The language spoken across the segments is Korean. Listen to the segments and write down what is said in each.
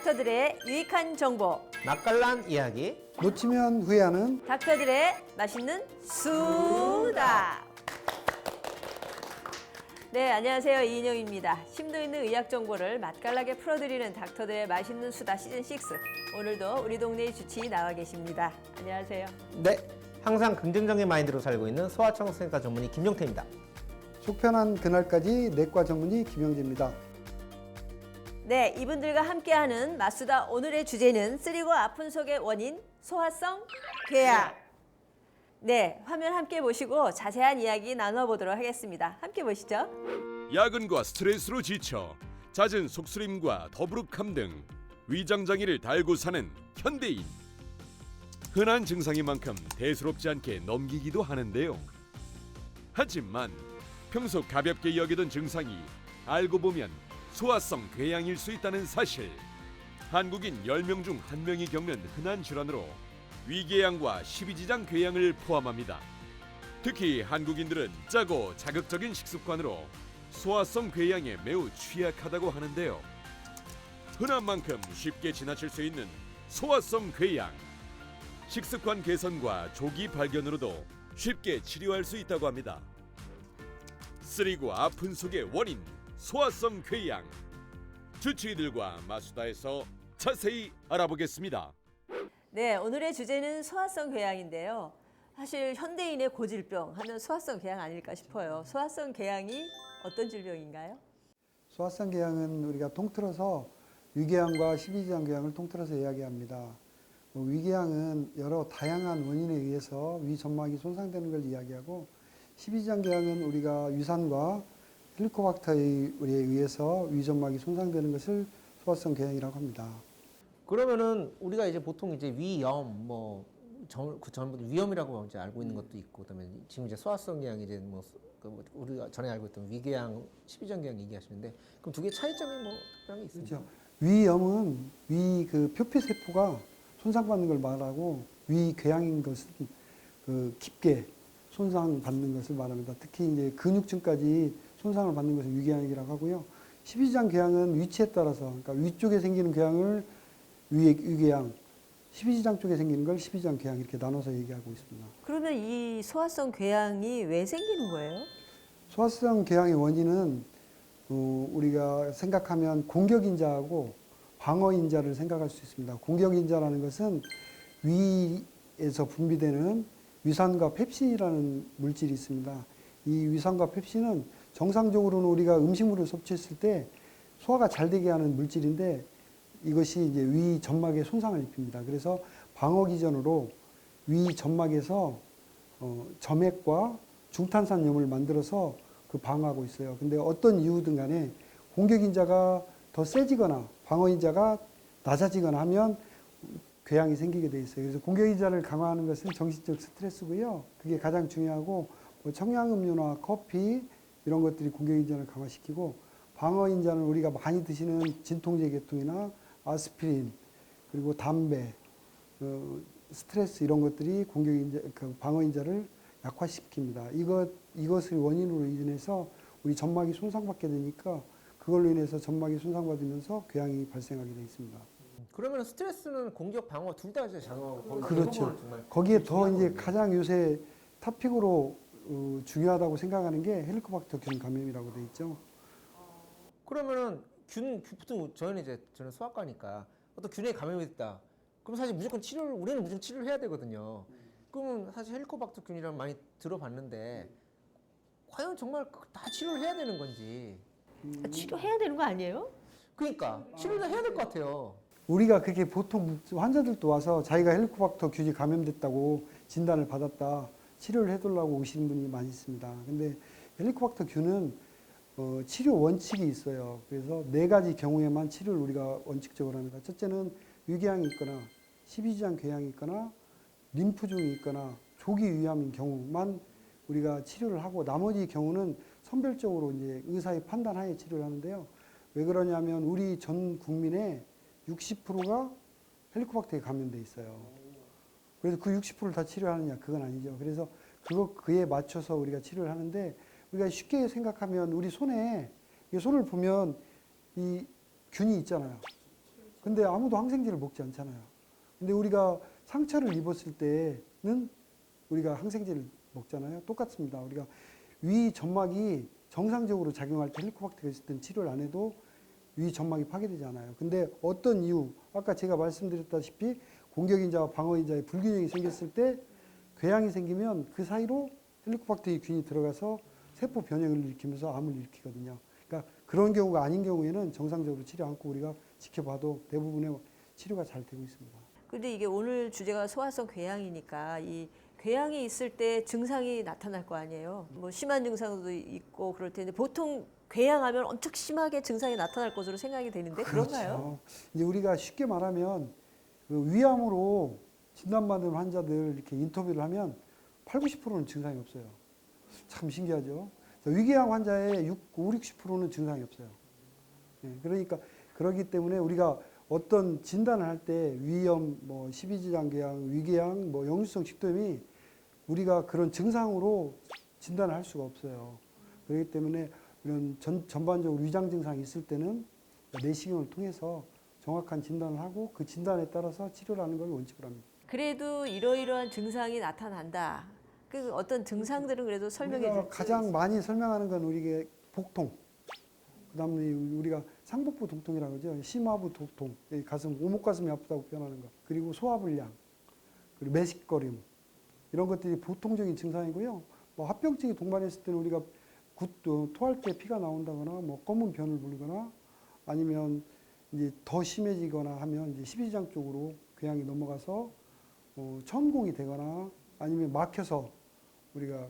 닥터들의 유익한 정보, 맛깔난 이야기. 놓치면 후회하는 닥터들의 맛있는 수다. 네, 안녕하세요. 이인영입니다. 심도 있는 의학 정보를 맛깔나게 풀어드리는 닥터들의 맛있는 수다 시즌6. 오늘도 우리 동네 주치의 나와 계십니다. 안녕하세요. 네, 항상 긍정적인 마인드로 살고 있는 소아청소년과 전문의 김용태입니다. 속편한 그날까지 내과 전문의 김영재입니다. 네, 이분들과 함께하는 맛수다 오늘의 주제는 쓰리고 아픈 속의 원인, 소화성 궤양. 네, 화면 함께 보시고 자세한 이야기 나눠보도록 하겠습니다. 함께 보시죠. 야근과 스트레스로 지쳐 잦은 속쓰림과 더부룩함 등 위장장애를 달고 사는 현대인. 흔한 증상인 만큼 대수롭지 않게 넘기기도 하는데요. 하지만 평소 가볍게 여기던 증상이 알고 보면 소화성 궤양일 수 있다는 사실. 한국인 10명 중 1명이 겪는 흔한 질환으로 위궤양과 십이지장 궤양을 포함합니다. 특히 한국인들은 짜고 자극적인 식습관으로 소화성 궤양에 매우 취약하다고 하는데요. 흔한 만큼 쉽게 지나칠 수 있는 소화성 궤양. 식습관 개선과 조기 발견으로도 쉽게 치료할 수 있다고 합니다. 쓰리고 아픈 속의 원인, 소화성 궤양. 주치의들과 마수다에서 자세히 알아보겠습니다. 네, 오늘의 주제는 소화성 궤양인데요. 사실 현대인의 고질병 하면 소화성 궤양 아닐까 싶어요. 소화성 궤양이 어떤 질병인가요? 소화성 궤양은 우리가 통틀어서 위궤양과 십이지장 궤양을 통틀어서 이야기합니다. 위궤양은 여러 다양한 원인에 의해서 위 점막이 손상되는 걸 이야기하고, 십이지장 궤양은 우리가 위산과 헬리코박터에 의해서 위 점막이 손상되는 것을 소화성 궤양이라고 합니다. 그러면은 우리가 이제 보통 이제 위염, 그 전부터 위염이라고 이제 알고 있는 것도 있고, 그다음에 지금 이제 소화성 궤양 이제 우리가 전에 알고 있던 위궤양, 십이지장 궤양 얘기하시는데, 그럼 두 개 차이점이 뭐 특별한 게 있습니까? 그렇죠. 위염은 위 그 표피 세포가 손상받는 걸 말하고, 위궤양인 것은 그 깊게 손상받는 것을 말합니다. 특히 이제 근육층까지 손상을 받는 것을 위궤양이라고 하고요. 십이지장 궤양은 위치에 따라서, 그러니까 위쪽에 생기는 궤양을 위궤양, 십이지장 쪽에 생기는 걸 십이지장 궤양 이렇게 나눠서 얘기하고 있습니다. 그러면 이 소화성 궤양이 왜 생기는 거예요? 소화성 궤양의 원인은 우리가 생각하면 공격인자하고 방어인자를 생각할 수 있습니다. 공격인자라는 것은 위에서 분비되는 위산과 펩신이라는 물질이 있습니다. 이 위산과 펩신은 정상적으로는 우리가 음식물을 섭취했을 때 소화가 잘 되게 하는 물질인데, 이것이 이제 위 점막에 손상을 입힙니다. 그래서 방어 기전으로 위 점막에서 점액과 중탄산염을 만들어서 그 방어하고 있어요. 근데 어떤 이유든 간에 공격인자가 더 세지거나 방어인자가 낮아지거나 하면 궤양이 생기게 돼 있어요. 그래서 공격인자를 강화하는 것은 정신적 스트레스고요. 그게 가장 중요하고, 청량음료나 커피 이런 것들이 공격인자를 강화시키고, 방어인자는 우리가 많이 드시는 진통제 계통이나 아스피린, 그리고 담배, 스트레스 이런 것들이 공격인자, 그 방어인자를 약화시킵니다. 이것을 원인으로 인해서 우리 점막이 손상받게 되니까, 그걸로 인해서 점막이 손상받으면서 궤양이 발생하게 되어 있습니다. 그러면 스트레스는 공격, 방어 둘 다 이제 작용하고, 그렇죠. 거기에 더 이제 가장 요새 탑픽으로 중요하다고 생각하는 게 헬리코박터균 감염이라고 돼 있죠. 그러면은 보통 저는 소아과니까 어떤 균에 감염이 됐다. 그럼 사실 우리는 무조건 치료를 해야 되거든요. 그러면 사실 헬리코박터균이랑 많이 들어봤는데, 과연 정말 다 치료를 해야 되는 건지. 치료해야 되는 거 아니에요? 그러니까 치료를 해야 될 것 같아요. 우리가 그렇게 보통 환자들도 와서 자기가 헬리코박터균이 감염됐다고 진단을 받았다, 치료를 해달라고 오시는 분이 많이 있습니다. 근데 헬리코박터균은 치료 원칙이 있어요. 그래서 4가지 경우에만 치료를 우리가 원칙적으로 합니다. 첫째는 위궤양이 있거나 십이지장 궤양이 있거나 림프종이 있거나 조기 위암인 경우만 우리가 치료를 하고, 나머지 경우는 선별적으로 이제 의사의 판단하에 치료를 하는데요. 왜 그러냐면 우리 전 국민의 60%가 헬리코박터에 감염돼 있어요. 그래서 그 60%를 다 치료하느냐? 그건 아니죠. 그래서 그에 맞춰서 우리가 치료를 하는데, 우리가 쉽게 생각하면 우리 손을 보면 이 균이 있잖아요. 근데 아무도 항생제를 먹지 않잖아요. 근데 우리가 상처를 입었을 때는 우리가 항생제를 먹잖아요. 똑같습니다. 우리가 위 점막이 정상적으로 작용할 때 헬리코박터가 있을 때는 치료를 안 해도 위 점막이 파괴되지 않아요. 근데 어떤 이유, 아까 제가 말씀드렸다시피 공격인자와 방어인자의 불균형이 생겼을 때 궤양이 생기면 그 사이로 헬리코박터 균이 들어가서 세포 변형을 일으키면서 암을 일으키거든요. 그러니까 그런 경우가 아닌 경우에는 정상적으로 치료 않고 우리가 지켜봐도 대부분의 치료가 잘 되고 있습니다. 근데 이게 오늘 주제가 소화성 궤양이니까 이 궤양이 있을 때 증상이 나타날 거 아니에요. 뭐 심한 증상도 있고 그럴 텐데 보통 궤양하면 엄청 심하게 증상이 나타날 것으로 생각이 되는데 그런가요? 그렇죠. 이제 우리가 쉽게 말하면 그 위암으로 진단받은 환자들 이렇게 인터뷰를 하면 8, 90%는 증상이 없어요. 참 신기하죠. 위궤양 환자의 5, 60%는 증상이 없어요. 그러니까 그렇기 때문에 우리가 어떤 진단을 할 때 위염, 뭐 십이지장궤양, 위궤양, 뭐 역류성 식도염이 우리가 그런 증상으로 진단을 할 수가 없어요. 그렇기 때문에 이런 전반적으로 위장 증상이 있을 때는 내시경을 통해서 정확한 진단을 하고 그 진단에 따라서 치료를 하는 걸 원칙으로 합니다. 그래도 이러이러한 증상이 나타난다. 그 어떤 증상들은 그래도 설명해 우리가 줄 수 가장 있어요. 많이 설명하는 건 우리가 복통, 그다음에 우리가 상복부 통통이라고 하죠. 심하부 통통, 가슴, 오목가슴이 아프다고 표현하는 거. 그리고 소화불량, 그리고 매식거림 이런 것들이 보통적인 증상이고요. 뭐 합병증이 동반했을 때는 우리가 토할 때 피가 나온다거나 뭐 검은 변을 불거나 아니면 이제 더 심해지거나 하면 이제 십이지장 쪽으로 궤양이 넘어가서 천공이 되거나 아니면 막혀서 우리가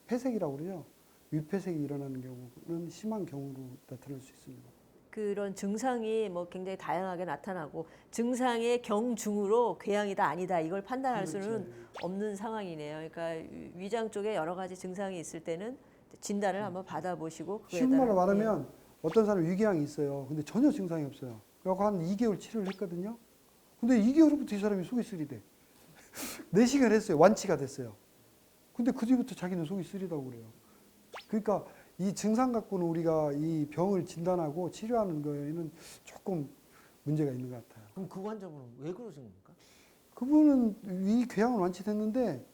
폐색이라고 그러죠. 위폐색이 일어나는 경우는 심한 경우로 나타날 수 있습니다. 그런 증상이 뭐 굉장히 다양하게 나타나고 증상의 경중으로 궤양이다 아니다 이걸 판단할 수는 없는 상황이네요. 그러니까 위장 쪽에 여러 가지 증상이 있을 때는 진단을 한번 받아보시고 그거에 쉬운 말로 따라- 말하면 어떤 사람은 위궤양이 있어요. 근데 전혀 증상이 없어요. 그래서 한 2개월 치료를 했거든요. 근데 2개월 후부터 이 사람이 속이 쓰리대. 내시경을 했어요. 완치가 됐어요. 근데 그 뒤부터 자기는 속이 쓰리다고 그래요. 그러니까 이 증상 갖고는 우리가 이 병을 진단하고 치료하는 거에는 조금 문제가 있는 것 같아요. 그럼 그 환자분은 왜 그러신 겁니까? 그분은 위궤양은 완치됐는데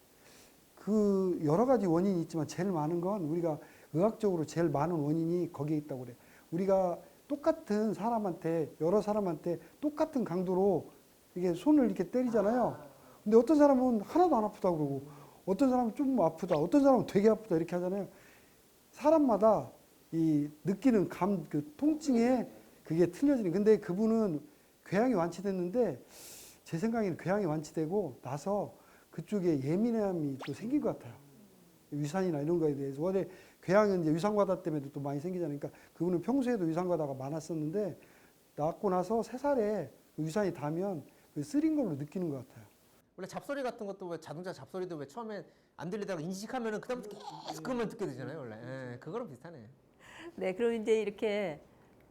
그 여러 가지 원인이 있지만 제일 많은 건 우리가 의학적으로 제일 많은 원인이 거기에 있다고 그래요. 우리가 똑같은 사람한테 여러 사람한테 똑같은 강도로 이게 손을 이렇게 때리잖아요. 근데 어떤 사람은 하나도 안 아프다고 그러고 어떤 사람은 좀 아프다, 어떤 사람은 되게 아프다 이렇게 하잖아요. 사람마다 이 느끼는 그 통증에 그게 틀려지는. 근데 그분은 궤양이 완치됐는데 제 생각에는 궤양이 완치되고 나서 그쪽에 예민함이 또 생긴 것 같아요. 위산이나 이런 거에 대해서. 원래 궤양은 이제 위산과다 때문에도 또 많이 생기잖아요. 그러니까 그분은 평소에도 위산과다가 많았었는데 낳고 나서 3살에 위산이 닿으면 그 쓰린 걸로 느끼는 것 같아요. 원래 잡소리 같은 것도 왜 자동차 잡소리도 왜 처음에 안 들리다가 인식하면은 그다음부터 계속 그것만 듣게 되잖아요, 원래. 예, 그거랑 비슷하네. 네, 그럼 이제 이렇게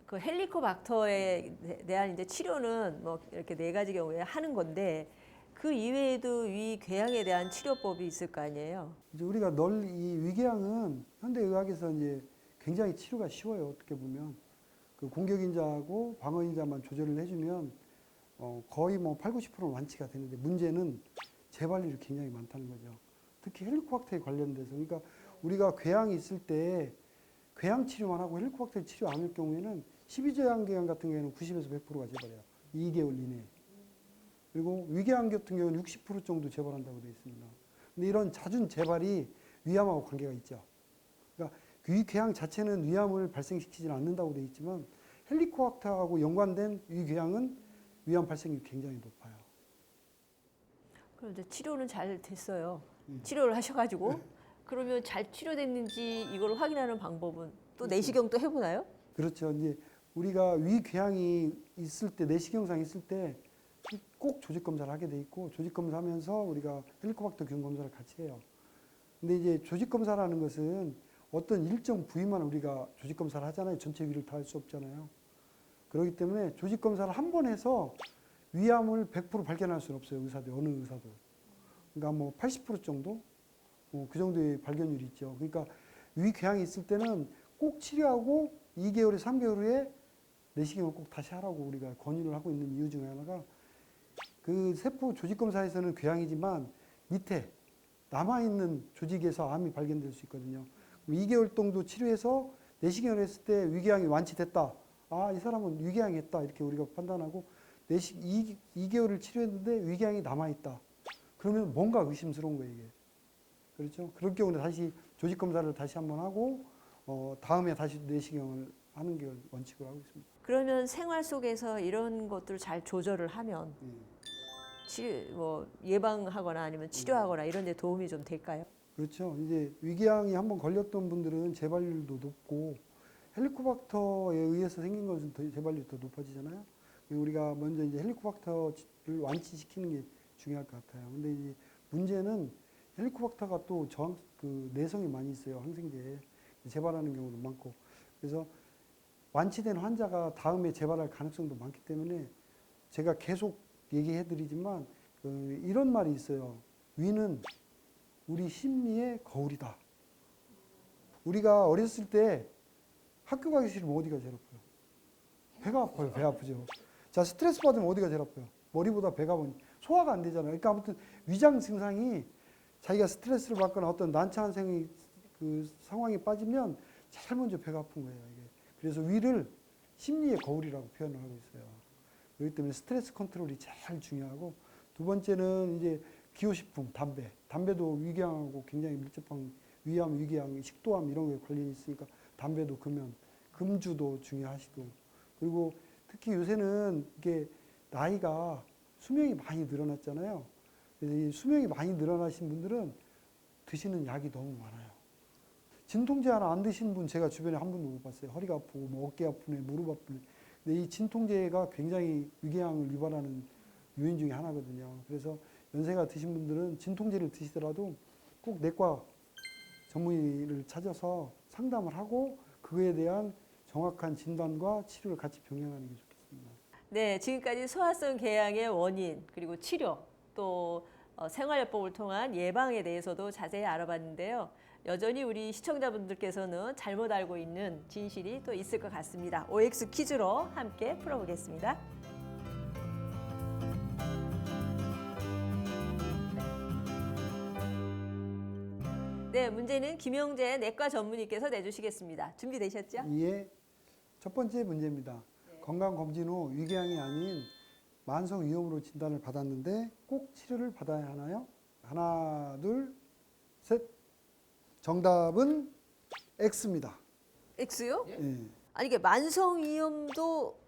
그 헬리코박터에 대한 이제 치료는 뭐 이렇게 4가지 경우에 하는 건데 그 이외에도 위궤양에 대한 치료법이 있을 거 아니에요. 이제 우리가 이 위궤양은 현대 의학에서 이제 굉장히 치료가 쉬워요. 어떻게 보면 그 공격인자하고 방어인자만 조절을 해주면 거의 뭐 8, 90%는 완치가 되는데 문제는 재발률이 굉장히 많다는 거죠. 특히 헬리코박터에 관련돼서. 그러니까 우리가 궤양이 있을 때 궤양 치료만 하고 헬리코박터 치료 안 할 경우에는 12지장궤양 같은 경우에는 90에서 100%가 재발해요. 2개월 이내에. 그리고 위궤양 같은 경우는 60% 정도 재발한다고 되어 있습니다. 근데 이런 잦은 재발이 위암하고 관계가 있죠. 그러니까 위궤양 자체는 위암을 발생시키지는 않는다고 되어 있지만 헬리코박터하고 연관된 위궤양은 위암 발생률이 굉장히 높아요. 그럼 이제 치료는 잘 됐어요. 치료를 하셔가지고 그러면 잘 치료됐는지 이걸 확인하는 방법은 또 내시경 또 해보나요? 그렇죠. 이제 우리가 위궤양이 있을 때 내시경상이 있을 때 꼭 조직 검사를 하게 돼 있고 조직 검사하면서 우리가 헬리코박터 균 검사를 같이 해요. 근데 이제 조직 검사라는 것은 어떤 일정 부위만 우리가 조직 검사를 하잖아요. 전체 위를 다 할 수 없잖아요. 그렇기 때문에 조직 검사를 한 번 해서 위암을 100% 발견할 수는 없어요. 의사들 어느 의사도. 그러니까 뭐 80% 정도 그 정도의 발견율이 있죠. 그러니까 위궤양이 있을 때는 꼭 치료하고 2개월에 3개월 후에 내시경을 꼭 다시 하라고 우리가 권유를 하고 있는 이유 중에 하나가 그 세포 조직 검사에서는 궤양이지만 밑에 남아있는 조직에서 암이 발견될 수 있거든요. 2개월 정도 치료해서 내시경을 했을 때 위궤양이 완치됐다. 아, 이 사람은 위궤양이 했다. 이렇게 우리가 판단하고 2개월을 치료했는데 위궤양이 남아있다. 그러면 뭔가 의심스러운 거예요, 이게. 그렇죠? 그럴 경우는 다시 조직 검사를 다시 한번 하고 다음에 다시 내시경을 하는 게 원칙으로 하고 있습니다. 그러면 생활 속에서 이런 것들을 잘 조절을 하면 예방하거나 아니면 치료하거나 이런 데 도움이 좀 될까요? 그렇죠. 이제 위궤양이 한번 걸렸던 분들은 재발률도 높고 헬리코박터에 의해서 생긴 것은 재발률이 더 높아지잖아요. 우리가 먼저 이제 헬리코박터를 완치시키는 게 중요할 것 같아요. 근데 이제 문제는 헬리코박터가 또 그 내성이 많이 있어요. 항생제에 재발하는 경우도 많고. 그래서 완치된 환자가 다음에 재발할 가능성도 많기 때문에 제가 계속 얘기해드리지만 이런 말이 있어요. 위는 우리 심리의 거울이다. 우리가 어렸을 때 학교 가기 싫으면 어디가 제일 아파요? 배가 아파요. 배 아프죠. 자, 스트레스 받으면 어디가 제일 아파요? 머리보다 배가 아프니 소화가 안 되잖아요. 그러니까 아무튼 위장 증상이 자기가 스트레스를 받거나 어떤 난처한 그 상황에 빠지면 제일 먼저 배가 아픈 거예요. 이게. 그래서 위를 심리의 거울이라고 표현을 하고 있어요. 그렇기 때문에 스트레스 컨트롤이 제일 중요하고 두 번째는 이제 기호식품, 담배. 담배도 위궤양하고 굉장히 밀접한 위암, 위궤양, 식도암 이런 거에 관련이 있으니까 담배도 금연, 금주도 중요하시고 그리고 특히 요새는 이게 나이가 수명이 많이 늘어났잖아요. 그래서 이 수명이 많이 늘어나신 분들은 드시는 약이 너무 많아요. 진통제 하나 안 드시는 분 제가 주변에 한 분도 못 봤어요. 허리가 아프고 뭐 어깨 아프네, 무릎 아프네. 근데 이 진통제가 굉장히 위궤양을 유발하는 요인 중에 하나거든요. 그래서 연세가 드신 분들은 진통제를 드시더라도 꼭 내과 전문의를 찾아서 상담을 하고 그거에 대한 정확한 진단과 치료를 같이 병행하는 게 좋겠습니다. 네, 지금까지 소화성 궤양의 원인 그리고 치료 또 생활요법을 통한 예방에 대해서도 자세히 알아봤는데요. 여전히 우리 시청자분들께서는 잘못 알고 있는 진실이 또 있을 것 같습니다. OX 퀴즈로 함께 풀어보겠습니다. 네, 문제는 김영재 내과 전문의께서 내주시겠습니다. 준비되셨죠? 예, 첫 번째 문제입니다. 건강검진 후 위궤양이 아닌 만성 위염으로 진단을 받았는데 꼭 치료를 받아야 하나요? 하나, 둘, 셋. 정답은 X입니다. X요? 예. 아니 이게 만성위염도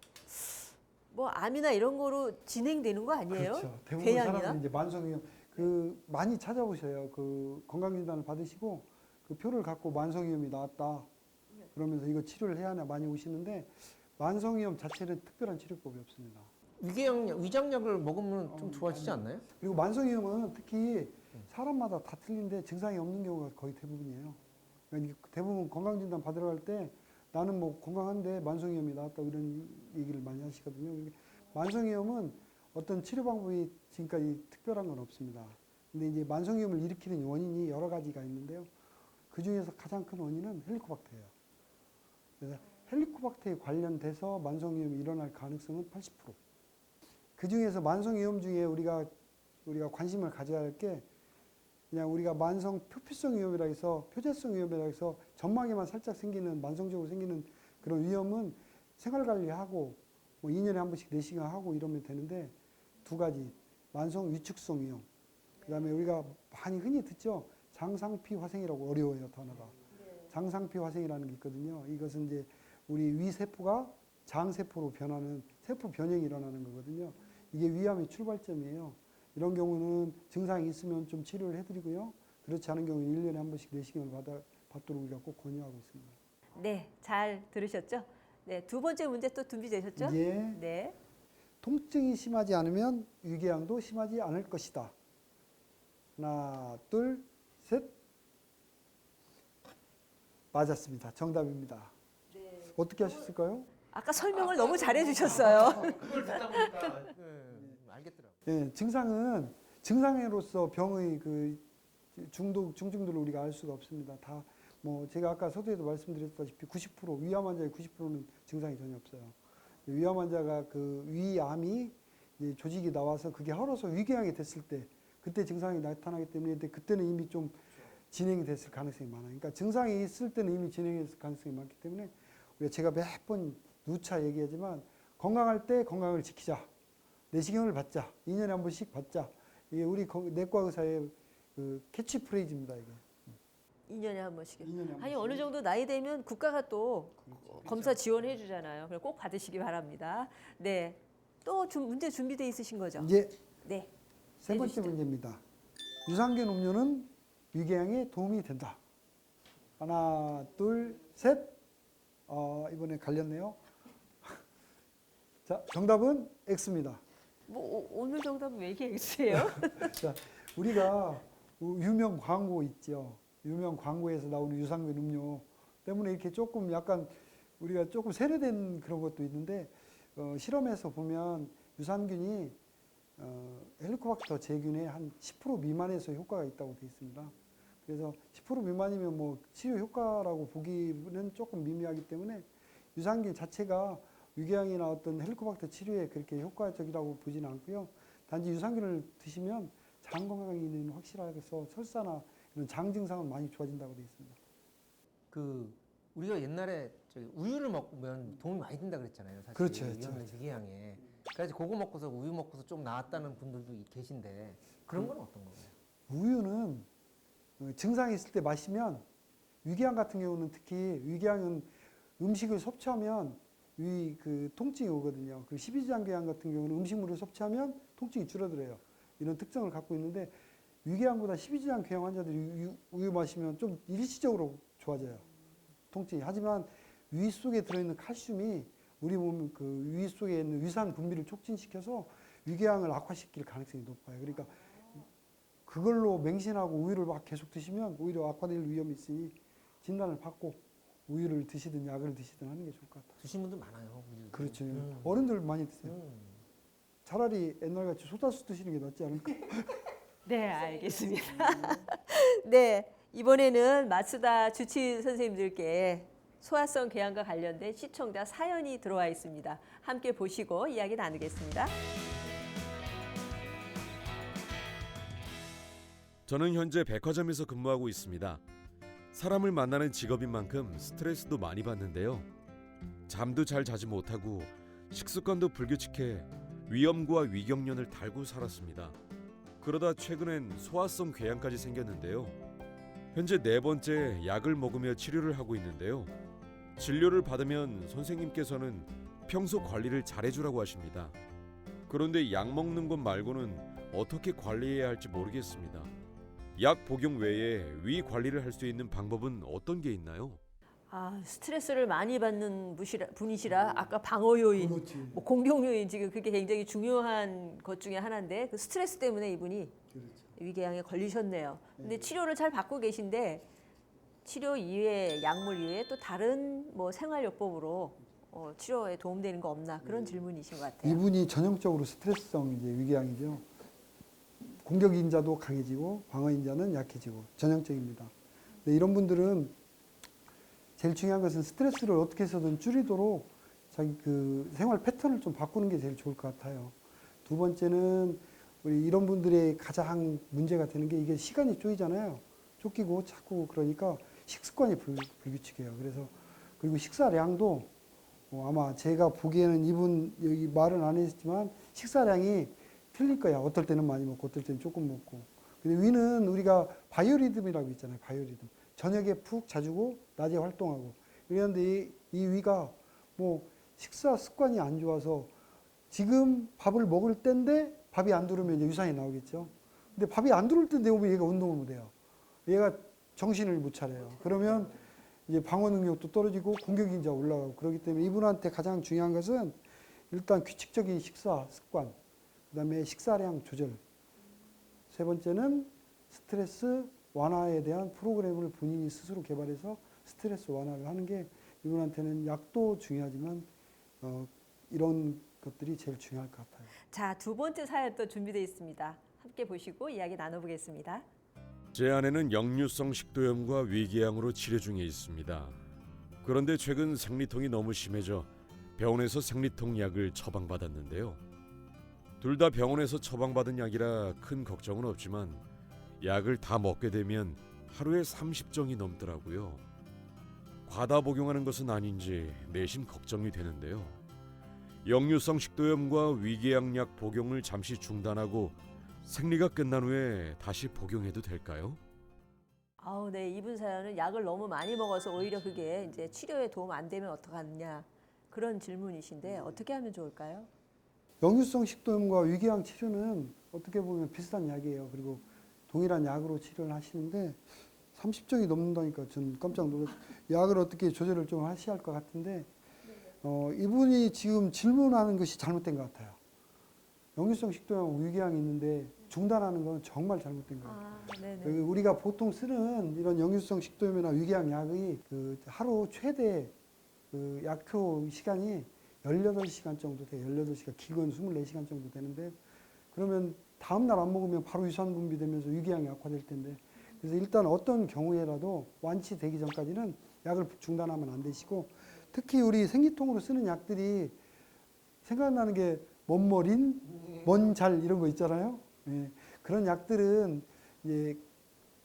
뭐 암이나 이런 거로 진행되는 거 아니에요? 그렇죠. 대부분 궤양이나? 사람은 이제 만성위염 많이 찾아보셔요. 그 건강진단을 받으시고 그 표를 갖고 만성위염이 나왔다. 그러면서 이거 치료를 해야 하나 많이 오시는데 만성위염 자체는 특별한 치료법이 없습니다. 위장약을 먹으면 좀 좋아지지 않나요? 그리고 만성위염은 특히 사람마다 다 틀린데 증상이 없는 경우가 거의 대부분이에요. 그러니까 대부분 건강진단 받으러 갈 때 나는 뭐 건강한데 만성위염이 나왔다 이런 얘기를 많이 하시거든요. 만성위염은 어떤 치료 방법이 지금까지 특별한 건 없습니다. 근데 이제 만성위염을 일으키는 원인이 여러 가지가 있는데요. 그 중에서 가장 큰 원인은 헬리코박터예요. 그래서 헬리코박터에 관련돼서 만성위염이 일어날 가능성은 80%. 그 중에서 만성위염 중에 우리가 관심을 가져야 할 게 그냥 우리가 만성 표피성 위염이라 해서 표재성 위염이라 해서 점막에만 살짝 생기는 만성적으로 생기는 그런 위염은 생활 관리하고 뭐 2년에 한 번씩 내시경 하고 이러면 되는데 두 가지 만성 위축성 위염 그다음에 우리가 많이 흔히 듣죠 장상피 화생이라고 어려워요 단어가 장상피 화생이라는 게 있거든요. 이것은 이제 우리 위 세포가 장 세포로 변하는 세포 변형이 일어나는 거거든요. 이게 위암의 출발점이에요. 이런 경우는 증상이 있으면 좀 치료를 해드리고요. 그렇지 않은 경우는 1년에 한 번씩 내시경을 받도록 우리가 꼭 권유하고 있습니다. 네, 잘 들으셨죠? 네, 두 번째 문제 또 준비되셨죠? 예. 네. 통증이 심하지 않으면 위궤양도 심하지 않을 것이다. 하나, 둘, 셋. 맞았습니다. 정답입니다. 네. 어떻게 하셨을까요? 아까 설명을 너무 잘해 주셨어요. 그걸 듣다 보니까 알겠더라고요. 예, 증상으로서 병의 그 중증도를 우리가 알 수가 없습니다. 다 뭐 제가 아까 서두에도 말씀드렸다시피 90% 위암 환자의 90%는 증상이 전혀 없어요. 위암 환자가 그 위암이 이제 조직이 나와서 그게 헐어서 위궤양이 됐을 때 그때 증상이 나타나기 때문에 근데 그때는 이미 좀 진행이 됐을 가능성이 많아요. 그러니까 증상이 있을 때는 이미 진행했을 가능성이 많기 때문에 우리가 제가 몇 번 누차 얘기하지만 건강할 때 건강을 지키자. 내시경을 받자. 2년에 한 번씩 받자. 이게 우리 내과 의사의 그 캐치프레이즈입니다. 이게. 2년에 한 번씩요. 2년에 한 아니 번씩. 어느 정도 나이 되면 국가가 또 검사 지원해 주잖아요. 그럼 꼭 받으시기 바랍니다. 네. 또 문제 준비돼 있으신 거죠? 이제 네. 세 번째 해주시죠. 문제입니다. 유산균 음료는 위궤양에 도움이 된다. 하나, 둘, 셋. 이번에 갈렸네요. 자, 정답은 X입니다. 뭐 오늘 정답은 왜 얘기해주세요? 자, 우리가 유명 광고 있죠. 유명 광고에서 나오는 유산균 음료 때문에 이렇게 조금 약간 우리가 조금 세뇌된 그런 것도 있는데 실험에서 보면 유산균이 헬리코박터 제균의 한 10% 미만에서 효과가 있다고 되어 있습니다. 그래서 10% 미만이면 뭐 치료 효과라고 보기는 조금 미미하기 때문에 유산균 자체가 위궤양이나 어떤 헬리코박터 치료에 그렇게 효과적이라고 보지는 않고요. 단지 유산균을 드시면 장 건강에는 확실하게서 설사나 이런 장 증상은 많이 좋아진다고 되어 있습니다. 그 우리가 옛날에 저기 우유를 먹으면 도움이 많이 된다 그랬잖아요. 사실 그렇죠, 그렇죠, 위궤양에. 그래서 그거 먹고서 우유 먹고서 좀 나았다는 분들도 계신데 그런 건 어떤 건가요? 우유는 증상이 있을 때 마시면 위궤양 같은 경우는 특히 위궤양은 음식을 섭취하면 위 그 통증이 오거든요. 그 십이지장궤양 같은 경우는 음식물을 섭취하면 통증이 줄어들어요. 이런 특성을 갖고 있는데 위궤양보다 십이지장궤양 환자들이 우유 마시면 좀 일시적으로 좋아져요. 통증이. 하지만 위 속에 들어있는 칼슘이 우리 몸 그 위 속에 있는 위산 분비를 촉진시켜서 위궤양을 악화시킬 가능성이 높아요. 그러니까 그걸로 맹신하고 우유를 막 계속 드시면 오히려 악화될 위험이 있으니 진단을 받고 우유를 드시든 약을 드시든 하는 게 좋을 것 같아요. 드신 분들 많아요. 우유. 그렇죠. 어른들 많이 드세요. 차라리 옛날같이 소다수 드시는 게 낫지 않을까? 네, 알겠습니다. 네, 이번에는 마쓰다 주치 선생님들께 소화성 궤양과 관련된 시청자 사연이 들어와 있습니다. 함께 보시고 이야기 나누겠습니다. 저는 현재 백화점에서 근무하고 있습니다. 사람을 만나는 직업인 만큼 스트레스도 많이 받는데요. 잠도 잘 자지 못하고 식습관도 불규칙해 위염과 위경련을 달고 살았습니다. 그러다 최근엔 소화성 궤양까지 생겼는데요. 현재 4번째 약을 먹으며 치료를 하고 있는데요. 진료를 받으면 선생님께서는 평소 관리를 잘해주라고 하십니다. 그런데 약 먹는 것 말고는 어떻게 관리해야 할지 모르겠습니다. 약 복용 외에 위 관리를 할 수 있는 방법은 어떤 게 있나요? 스트레스를 많이 받는 분이시라 아까 방어 요인, 그렇지. 뭐 공격 요인 지금 그게 굉장히 중요한 것 중에 하나인데 그 스트레스 때문에 이분이 그렇죠. 위궤양에 걸리셨네요. 근데 치료를 잘 받고 계신데 치료 이외에 약물 이외에 또 다른 뭐 생활요법으로 치료에 도움되는 거 없나 그런 질문이신 것 같아요. 이분이 전형적으로 스트레스성 이제 위궤양이죠. 공격 인자도 강해지고 방어 인자는 약해지고 전형적입니다. 근데 이런 분들은 제일 중요한 것은 스트레스를 어떻게 해서든 줄이도록 자기 그 생활 패턴을 좀 바꾸는 게 제일 좋을 것 같아요. 두 번째는 우리 이런 분들의 가장 문제가 되는 게 이게 시간이 쪼이잖아요. 쫓기고 자꾸 그러니까 식습관이 불규칙해요. 그래서 그리고 식사량도 아마 제가 보기에는 이분 여기 말은 안 했지만 식사량이 틀릴 거야. 어떨 때는 많이 먹고 어떨 때는 조금 먹고. 근데 위는 우리가 바이오리듬이라고 있잖아요. 바이오리듬. 저녁에 푹 자주고 낮에 활동하고. 그런데 이 위가 뭐 식사 습관이 안 좋아서 지금 밥을 먹을 때인데 밥이 안 들어오면 이제 유산이 나오겠죠. 근데 밥이 안 들어올 때인데 오면 얘가 운동을 못 해요. 얘가 정신을 못 차려요. 그러면 이제 방어 능력도 떨어지고 공격 인자 올라가고 그렇기 때문에 이분한테 가장 중요한 것은 일단 규칙적인 식사 습관, 그다음에 식사량 조절. 세 번째는 스트레스 완화에 대한 프로그램을 본인이 스스로 개발해서 스트레스 완화를 하는 게 이분한테는 약도 중요하지만 이런 것들이 제일 중요할 것 같아요. 자, 두 번째 사연 또 준비되어 있습니다. 함께 보시고 이야기 나눠보겠습니다. 제 아내는 역류성 식도염과 위궤양으로 치료 중에 있습니다. 그런데 최근 생리통이 너무 심해져 병원에서 생리통 약을 처방받았는데요. 둘 다 병원에서 처방받은 약이라 큰 걱정은 없지만 약을 다 먹게 되면 하루에 30정이 넘더라고요. 과다 복용하는 것은 아닌지 내심 걱정이 되는데요. 역류성 식도염과 위궤양약 복용을 잠시 중단하고 생리가 끝난 후에 다시 복용해도 될까요? 아우, 네. 이분 사연은 약을 너무 많이 먹어서 오히려 그게 이제 치료에 도움 안 되면 어떡하느냐. 그런 질문이신데 어떻게 하면 좋을까요? 역류성 식도염과 위궤양 치료는 어떻게 보면 비슷한 약이에요. 그리고 동일한 약으로 치료를 하시는데 30정이 넘는다니까 저는 깜짝 놀랐어요. 약을 어떻게 조절을 좀 하셔야 할 것 같은데 이분이 지금 질문하는 것이 잘못된 것 같아요. 역류성 식도염, 위궤양이 있는데 중단하는 건 정말 잘못된 것 같아요. 네네. 우리가 보통 쓰는 이런 역류성 식도염이나 위궤양 약의 그 하루 최대 그 약효 시간이 18시간 정도 돼요. 18시간, 길건 24시간 정도 되는데 그러면 다음날 안 먹으면 바로 유산 분비되면서 위궤양이 악화될 텐데 그래서 일단 어떤 경우에라도 완치되기 전까지는 약을 중단하면 안 되시고 특히 우리 생리통으로 쓰는 약들이 생각나는 게 먼머린, 먼잘 이런 거 있잖아요. 예, 그런 약들은 이제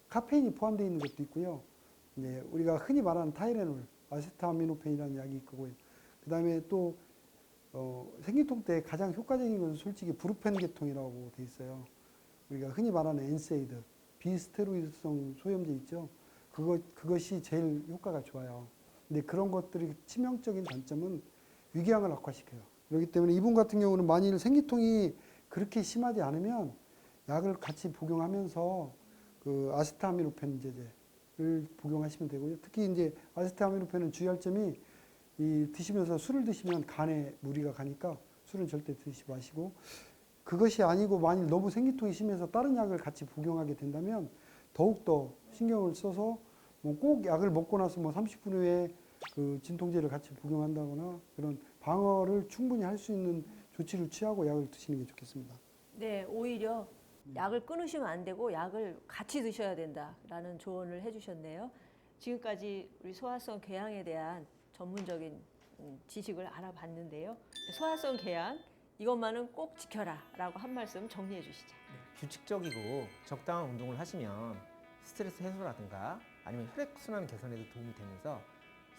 카페인이 포함되어 있는 것도 있고요. 이제 우리가 흔히 말하는 타이레놀, 아세트아미노펜이라는 약이 있고요. 그 다음에 또 생리통 때 가장 효과적인 것은 솔직히 브루펜 계통이라고 돼 있어요. 우리가 흔히 말하는 엔세이드, 비스테로이드성 소염제 있죠. 그것이 제일 효과가 좋아요. 근데 그런 것들이 치명적인 단점은 위궤양을 악화시켜요. 그렇기 때문에 이분 같은 경우는 만일 생리통이 그렇게 심하지 않으면 약을 같이 복용하면서 그 아세트아미노펜제를 복용하시면 되고요. 특히 이제 아세트아미노펜은 주의할 점이 이 드시면서 술을 드시면 간에 무리가 가니까 술은 절대 드시지 마시고 그것이 아니고 만일 너무 생리통이 심해서 다른 약을 같이 복용하게 된다면 더욱더 신경을 써서 뭐 꼭 약을 먹고 나서 뭐 30분 후에 그 진통제를 같이 복용한다거나 그런 방어를 충분히 할 수 있는 조치를 취하고 약을 드시는 게 좋겠습니다. 네, 오히려 약을 끊으시면 안 되고 약을 같이 드셔야 된다라는 조언을 해주셨네요. 지금까지 우리 소화성 궤양에 대한 전문적인 지식을 알아봤는데요. 소화성 궤양 이것만은 꼭 지켜라라고 한 말씀 정리해 주시죠. 규칙적이고 적당한 운동을 하시면 스트레스 해소라든가 아니면 혈액순환 개선에도 도움이 되면서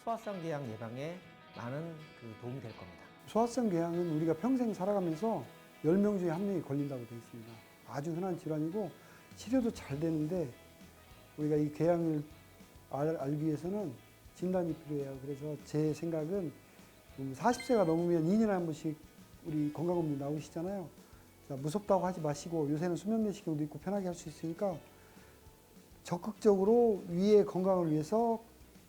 소화성 궤양 예방에 많은 그 도움이 될 겁니다. 소화성 궤양은 우리가 평생 살아가면서 10명 중에 1명이 걸린다고 되어 있습니다. 아주 흔한 질환이고 치료도 잘 되는데 우리가 이 궤양을 알기 위해서는 진단이 필요해요. 그래서 제 생각은 40세가 넘으면 2년에 한 번씩 우리 건강검진 나오시잖아요. 무섭다고 하지 마시고 요새는 수면 내시경도 있고 편하게 할 수 있으니까 적극적으로 위의 건강을 위해서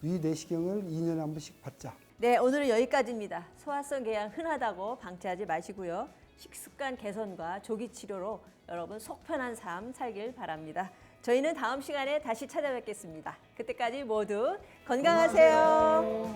위 내시경을 2년에 한 번씩 받자. 네, 오늘은 여기까지입니다. 소화성 궤양 흔하다고 방치하지 마시고요. 식습관 개선과 조기 치료로 여러분 속 편한 삶 살길 바랍니다. 저희는 다음 시간에 다시 찾아뵙겠습니다. 그때까지 모두 건강하세요.